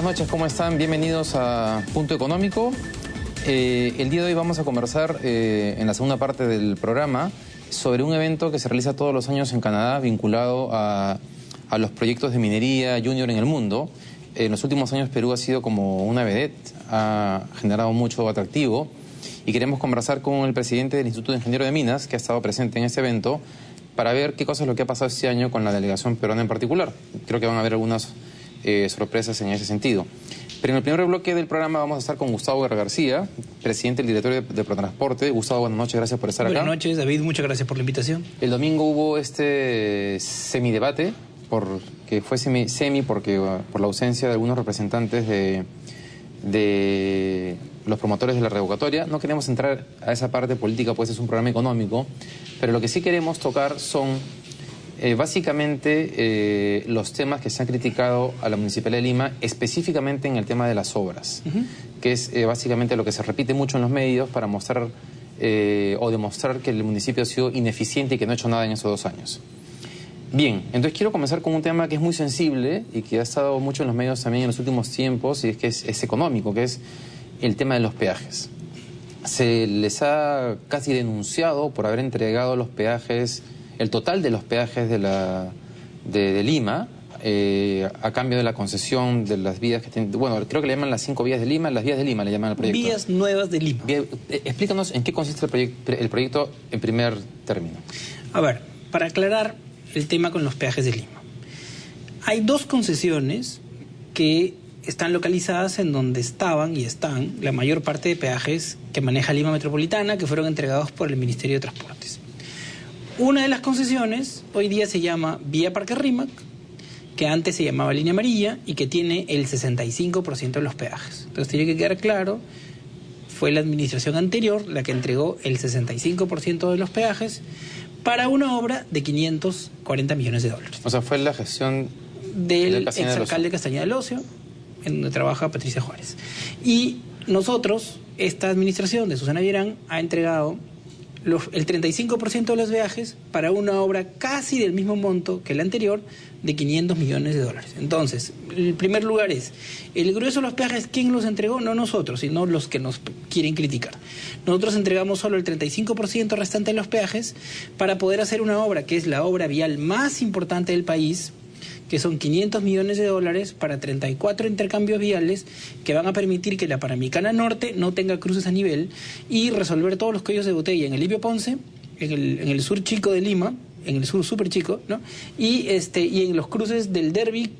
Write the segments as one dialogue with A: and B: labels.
A: Buenas noches, ¿cómo están? Bienvenidos a Punto Económico. El día de hoy vamos a conversar en la segunda parte del programa sobre un evento que se realiza todos los años en Canadá vinculado a los proyectos de minería junior en el mundo. En los últimos años Perú ha sido como una vedette, ha generado mucho atractivo y queremos conversar con el presidente del Instituto de Ingeniero de Minas, que ha estado presente en este evento, para ver qué cosa es lo que ha pasado este año con la delegación peruana en particular. Creo que van a haber algunas sorpresas en ese sentido. Pero en el primer bloque del programa vamos a estar con Gustavo Guerra García, presidente del directorio de Protransporte. Gustavo, buenas noches, gracias por estar acá.
B: Buenas noches, David, muchas gracias por la invitación.
A: El domingo hubo este semidebate, que fue semi porque por la ausencia de algunos representantes de los promotores de la revocatoria. No queremos entrar a esa parte política, pues es un programa económico, pero lo que sí queremos tocar son básicamente los temas que se han criticado a la Municipalidad de Lima, específicamente en el tema de las obras, que es básicamente lo que se repite mucho en los medios para mostrar o demostrar que el municipio ha sido ineficiente y que no ha hecho nada en esos 2 años. Bien, entonces quiero comenzar con un tema que es muy sensible y que ha estado mucho en los medios también en los últimos tiempos, y es que es económico, que es el tema de los peajes. Se les ha casi denunciado por haber entregado los peajes, el total de los peajes de Lima, a cambio de la concesión de las vías que tienen, bueno, creo que le llaman las 5 vías de Lima, las vías de Lima le llaman al proyecto.
B: Vías nuevas de Lima.
A: Explícanos en qué consiste el proyecto en primer término.
B: A ver, para aclarar el tema con los peajes de Lima. Hay 2 concesiones que están localizadas en donde estaban y están la mayor parte de peajes que maneja Lima Metropolitana, que fueron entregados por el Ministerio de Transportes. Una de las concesiones hoy día se llama Vía Parque Rímac, que antes se llamaba Línea Amarilla y que tiene el 65% de los peajes. Entonces tiene que quedar claro, fue la administración anterior la que entregó el 65% de los peajes para una obra de 540 millones de dólares.
A: O sea, fue la gestión
B: del exalcalde de Castañeda del Ocio, en donde trabaja Patricia Juárez. Y nosotros, esta administración de Susana Villarán, ha entregado el 35% de los peajes para una obra casi del mismo monto que la anterior, de 500 millones de dólares. Entonces, el primer lugar es, el grueso de los peajes, ¿quién los entregó? No nosotros, sino los que nos quieren criticar. Nosotros entregamos solo el 35% restante de los peajes para poder hacer una obra que es la obra vial más importante del país, que son 500 millones de dólares para 34 intercambios viales que van a permitir que la Panamericana Norte no tenga cruces a nivel y resolver todos los cuellos de botella en el Livio Ponce, en el sur chico de Lima, en el sur súper chico, ¿no? Y en los cruces del Derby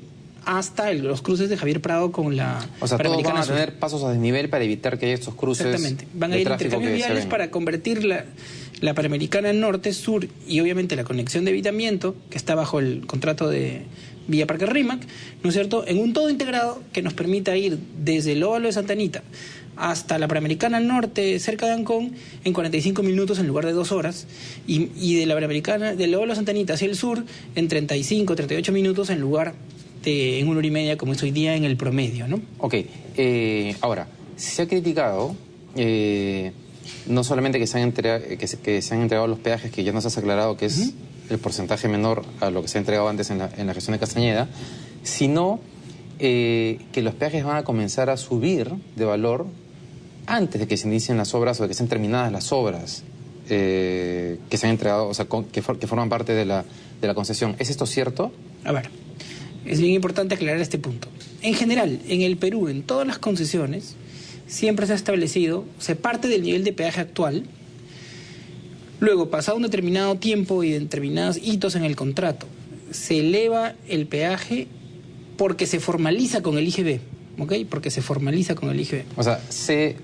B: hasta los cruces de Javier Prado con la
A: Panamericana. O sea, todos van a tener pasos a desnivel para evitar que haya estos cruces.
B: Exactamente. Van a ir intercambios viales para convertir la Panamericana Norte, Sur y obviamente la conexión de evitamiento, que está bajo el contrato de Vía Parque Rímac, ¿no es cierto?, en un todo integrado que nos permita ir desde el óvalo de Santa Anita hasta la Panamericana Norte, cerca de Ancón, en 45 minutos en lugar de 2 horas, y de la Panamericana, del óvalo de Santa Anita hacia el sur, en 35, 38 minutos en lugar de en 1 hora y media, como es hoy día en el promedio, ¿no?
A: Ok, ahora, se ha criticado no solamente que se han entregado los peajes, que ya nos has aclarado que es el porcentaje menor a lo que se ha entregado antes en la gestión de Castañeda, sino que los peajes van a comenzar a subir de valor antes de que se inicien las obras o de que sean terminadas las obras que se han entregado, o sea, que forman parte de la concesión. ¿Es esto cierto?
B: A ver, es bien importante aclarar este punto. En general, en el Perú, en todas las concesiones, siempre se ha establecido, se parte del nivel de peaje actual, luego, pasado un determinado tiempo y determinados hitos en el contrato, se eleva el peaje porque se formaliza con el IGB, ¿ok? Porque se formaliza con el IGB.
A: O sea,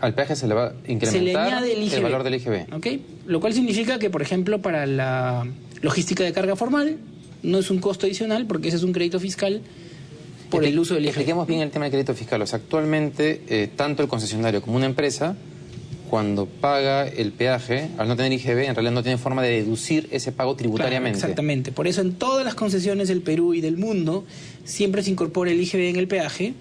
A: al peaje se le va a incrementar
B: se le añade el
A: valor del IGB.
B: ¿Ok? Lo cual significa que, por ejemplo, para la logística de carga formal, no es un costo adicional porque ese es un crédito fiscal por el uso del IGB.
A: Expliquemos bien el tema del crédito fiscal. O sea, actualmente, tanto el concesionario como una empresa, cuando paga el peaje, al no tener IGB, en realidad no tiene forma de deducir ese pago tributariamente.
B: Claro, exactamente. Por eso en todas las concesiones del Perú y del mundo siempre se incorpora el IGB en el peaje,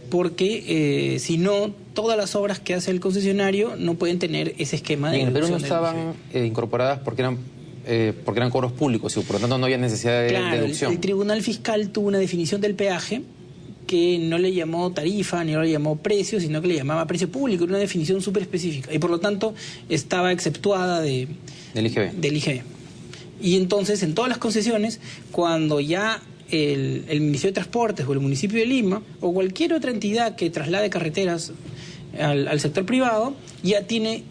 B: porque si no, todas las obras que hace el concesionario no pueden tener ese esquema de
A: deducción. En el Perú no estaban incorporadas porque eran cobros públicos y por lo tanto no había necesidad de deducción.
B: El Tribunal Fiscal tuvo una definición del peaje que no le llamó tarifa ni no le llamó precio, sino que le llamaba precio público, una definición súper específica. Y por lo tanto estaba exceptuada del IGB. Y entonces en todas las concesiones, cuando ya el Ministerio de Transportes o el municipio de Lima o cualquier otra entidad que traslade carreteras al sector privado, ya tiene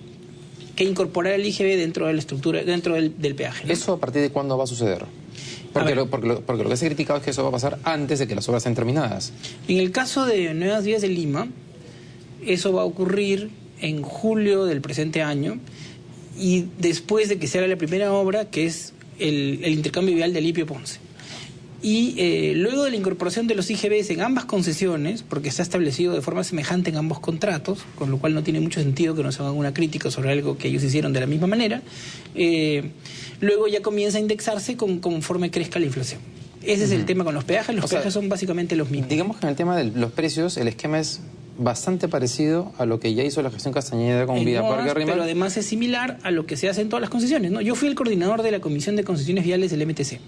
B: que incorporar el IGB dentro de la estructura, dentro del peaje, ¿no?
A: ¿Eso a partir de cuándo va a suceder? Porque lo que se ha criticado es que eso va a pasar antes de que las obras estén terminadas.
B: En el caso de Nuevas Vías de Lima, eso va a ocurrir en julio del presente año, y después de que se haga la primera obra, que es el intercambio vial de Lipio Ponce. Y luego de la incorporación de los IGBs en ambas concesiones, porque está establecido de forma semejante en ambos contratos, con lo cual no tiene mucho sentido que nos hagan una crítica sobre algo que ellos hicieron de la misma manera, luego ya comienza a indexarse conforme crezca la inflación. Ese es el tema con los peajes. Los peajes son básicamente los mismos.
A: Digamos que en el tema de los precios, el esquema es bastante parecido a lo que ya hizo la gestión Castañeda con Vía Parque Rímac.
B: Pero además es similar a lo que se hace en todas las concesiones, ¿no? Yo fui el coordinador de la Comisión de Concesiones Viales del MTC.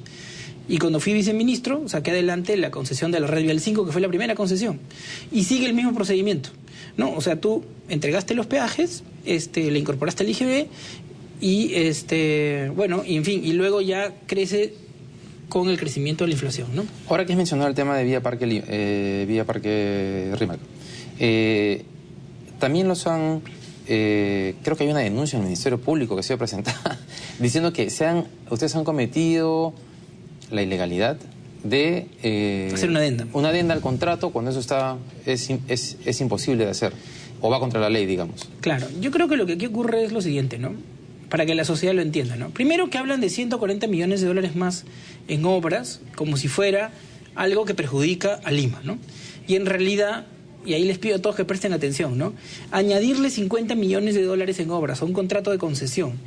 B: Y cuando fui viceministro, saqué adelante la concesión de la Red Vial 5, que fue la primera concesión. Y sigue el mismo procedimiento, ¿no? O sea, tú entregaste los peajes, le incorporaste el IGB y, bueno, y en fin, y luego ya crece con el crecimiento de la inflación, ¿no?
A: Ahora que has mencionado el tema de Vía Parque Rímac, también los han... creo que hay una denuncia en el Ministerio Público que ha sido presentada diciendo que ustedes han cometido la ilegalidad de
B: hacer una adenda.
A: Una adenda al contrato cuando eso es imposible de hacer, o va contra la ley, digamos.
B: Claro, yo creo que lo que aquí ocurre es lo siguiente, ¿no? Para que la sociedad lo entienda, ¿no? Primero, que hablan de 140 millones de dólares más en obras, como si fuera algo que perjudica a Lima, ¿no? Y en realidad, y ahí les pido a todos que presten atención, ¿no? Añadirle 50 millones de dólares en obras a un contrato de concesión,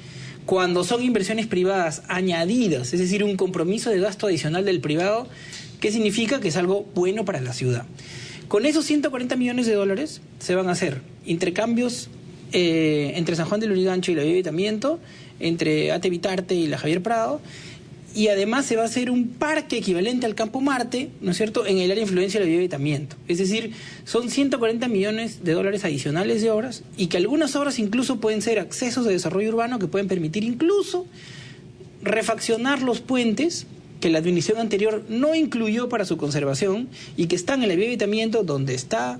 B: cuando son inversiones privadas añadidas, es decir, un compromiso de gasto adicional del privado, ¿qué significa? Que es algo bueno para la ciudad. Con esos 140 millones de dólares se van a hacer intercambios entre San Juan del Lurigancho y la Vía Evitamiento, entre Ate Vitarte y la Javier Prado, y además se va a hacer un parque equivalente al Campo Marte, ¿no es cierto?, en el área de influencia de la Vía Evitamiento. Es decir, son 140 millones de dólares adicionales de obras, y que algunas obras incluso pueden ser accesos de desarrollo urbano que pueden permitir incluso refaccionar los puentes que la administración anterior no incluyó para su conservación y que están en la Vía Evitamiento donde estaba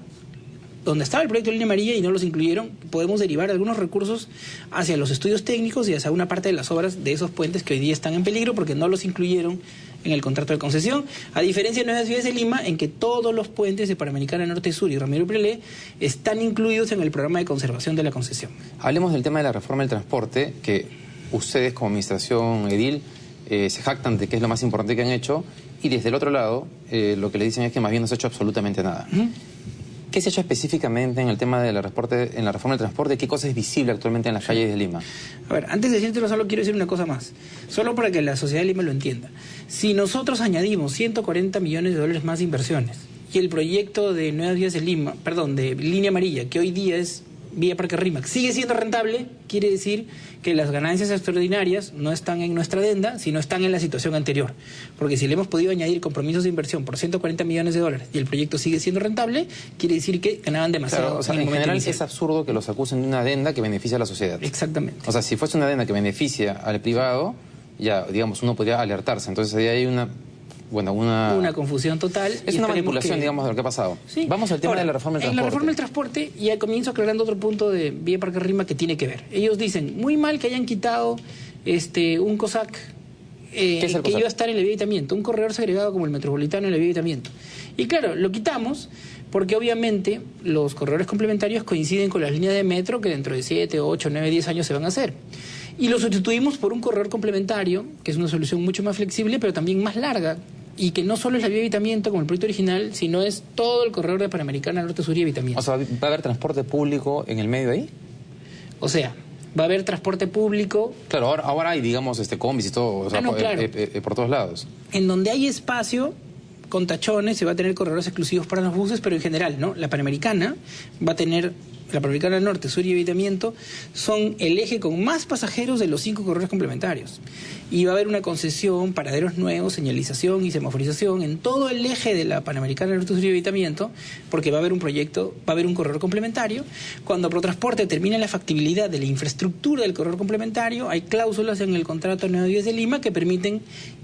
B: el proyecto de Línea Amarilla y no los incluyeron. Podemos derivar algunos recursos hacia los estudios técnicos y hacia una parte de las obras de esos puentes que hoy día están en peligro porque no los incluyeron en el contrato de concesión, a diferencia de Nuevas Vías de Lima, en que todos los puentes de Panamericana Norte Sur y Ramiro Prelé están incluidos en el programa de conservación de la concesión.
A: Hablemos del tema de la reforma del transporte, que ustedes como administración edil se jactan de que es lo más importante que han hecho, y desde el otro lado lo que le dicen es que más bien no se ha hecho absolutamente nada. ¿Qué se ha hecho específicamente en el tema de la reforma del transporte? ¿Qué cosa es visible actualmente en las calles de Lima?
B: A ver, antes de decírtelo, solo quiero decir una cosa más, solo para que la sociedad de Lima lo entienda. Si nosotros añadimos 140 millones de dólares más de inversiones y el proyecto de Nuevas Vías de Lima, de Línea Amarilla, que hoy día es Vía Parque Rímac, sigue siendo rentable, quiere decir que las ganancias extraordinarias no están en nuestra adenda, sino están en la situación anterior. Porque si le hemos podido añadir compromisos de inversión por 140 millones de dólares y el proyecto sigue siendo rentable, quiere decir que ganaban demasiado.
A: Claro, o sea, en general es absurdo que los acusen de una adenda que beneficia a la sociedad.
B: Exactamente.
A: O sea, si fuese una adenda que beneficia al privado, ya, digamos, uno podría alertarse. Entonces ahí hay una
B: confusión total.
A: Es una manipulación, digamos, de lo que ha pasado.
B: Sí.
A: Vamos al tema de la reforma del transporte.
B: En la reforma del transporte, ya comienzo aclarando otro punto de Vía Parque Rímac que tiene que ver. Ellos dicen, muy mal que hayan quitado un COSAC que iba a estar en la Vía Evitamiento, un corredor segregado como el Metropolitano en la Vía Evitamiento. Y claro, lo quitamos porque obviamente los corredores complementarios coinciden con las líneas de metro que dentro de 7, 8, 9, 10 años se van a hacer. Y lo sustituimos por un corredor complementario, que es una solución mucho más flexible, pero también más larga, y que no solo es la Vía Evitamiento como el proyecto original, sino es todo el corredor de Panamericana Norte Sur y Evitamiento.
A: O sea, ¿va a haber transporte público en el medio ahí?
B: O sea, va a haber transporte público.
A: Claro, ahora hay, digamos, combis y todo, o sea,
B: claro.
A: Por todos lados.
B: En donde hay espacio, con tachones, se va a tener corredores exclusivos para los buses, pero en general, ¿no? La Panamericana va a tener la Panamericana Norte, Sur y Evitamiento, son el eje con más pasajeros de los 5 corredores complementarios. Y va a haber una concesión, paraderos nuevos, señalización y semaforización en todo el eje de la Panamericana Norte, Sur y Evitamiento, porque va a haber un proyecto, va a haber un corredor complementario. Cuando Protransporte determine la factibilidad de la infraestructura del corredor complementario, hay cláusulas en el contrato 910 de Lima que permiten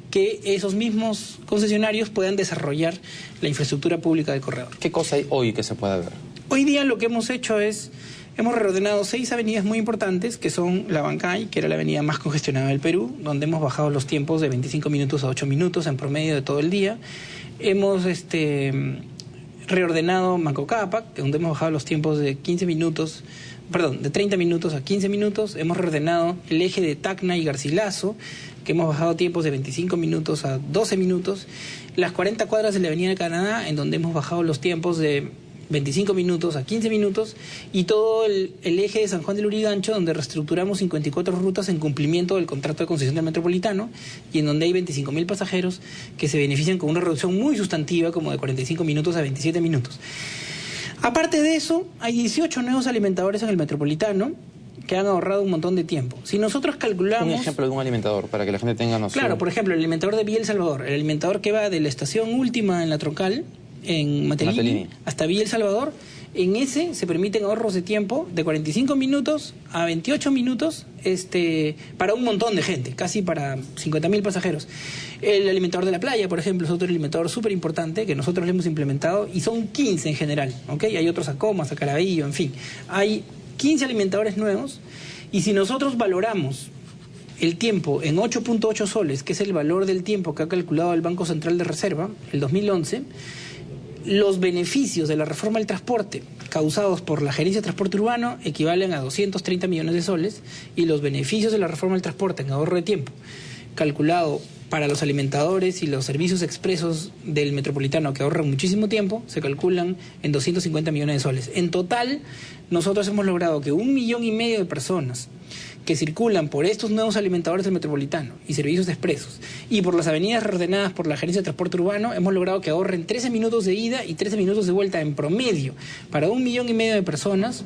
B: que esos mismos concesionarios puedan desarrollar la infraestructura pública del corredor.
A: ¿Qué cosa hay hoy que se pueda ver?
B: Hoy día lo que hemos hecho es, hemos reordenado 6 avenidas muy importantes, que son la Bancay, que era la avenida más congestionada del Perú, donde hemos bajado los tiempos de 25 minutos a 8 minutos en promedio de todo el día. Hemos reordenado Manco Cápac, donde hemos bajado los tiempos de 30 minutos a 15 minutos. Hemos reordenado el eje de Tacna y Garcilaso, que hemos bajado tiempos de 25 minutos a 12 minutos. Las 40 cuadras de la Avenida de Canadá, en donde hemos bajado los tiempos de 25 minutos a 15 minutos, y todo el eje de San Juan del Lurigancho, donde reestructuramos 54 rutas en cumplimiento del contrato de concesión del Metropolitano, y en donde hay 25.000 pasajeros que se benefician con una reducción muy sustantiva, como de 45 minutos a 27 minutos. Aparte de eso, hay 18 nuevos alimentadores en el Metropolitano que han ahorrado un montón de tiempo. Si nosotros calculamos...
A: Un ejemplo de un alimentador, para que la gente tenga noción.
B: Claro, por ejemplo, el alimentador de Villa El Salvador, el alimentador que va de la estación última en la Troncal, en Matelini, hasta Villa El Salvador, en ese se permiten ahorros de tiempo de 45 minutos a 28 minutos para un montón de gente, casi para 50.000 pasajeros. El alimentador de la playa, por ejemplo, es otro alimentador súper importante que nosotros le hemos implementado, y son 15 en general, ¿ok? Hay otros a Comas, a Caraballo, en fin. Hay 15 alimentadores nuevos, y si nosotros valoramos el tiempo en 8.8 soles, que es el valor del tiempo que ha calculado el Banco Central de Reserva, el 2011, los beneficios de la reforma del transporte causados por la Gerencia de Transporte Urbano equivalen a 230 millones de soles, y los beneficios de la reforma del transporte en ahorro de tiempo calculado para los alimentadores y los servicios expresos del Metropolitano, que ahorran muchísimo tiempo, se calculan en 250 millones de soles. En total, nosotros hemos logrado que 1,5 millones de personas que circulan por estos nuevos alimentadores del Metropolitano y servicios expresos, y por las avenidas reordenadas por la Gerencia de Transporte Urbano, hemos logrado que ahorren 13 minutos de ida y 13 minutos de vuelta en promedio para 1,5 millones de personas,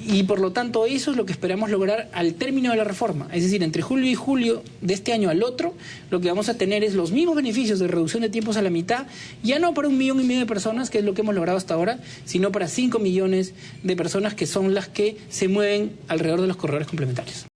B: y por lo tanto eso es lo que esperamos lograr al término de la reforma. Es decir, entre julio y julio de este año al otro, lo que vamos a tener es los mismos beneficios de reducción de tiempos a la mitad, ya no para 1,5 millones de personas, que es lo que hemos logrado hasta ahora, sino para 5 millones de personas, que son las que se mueven alrededor de los corredores complementarios.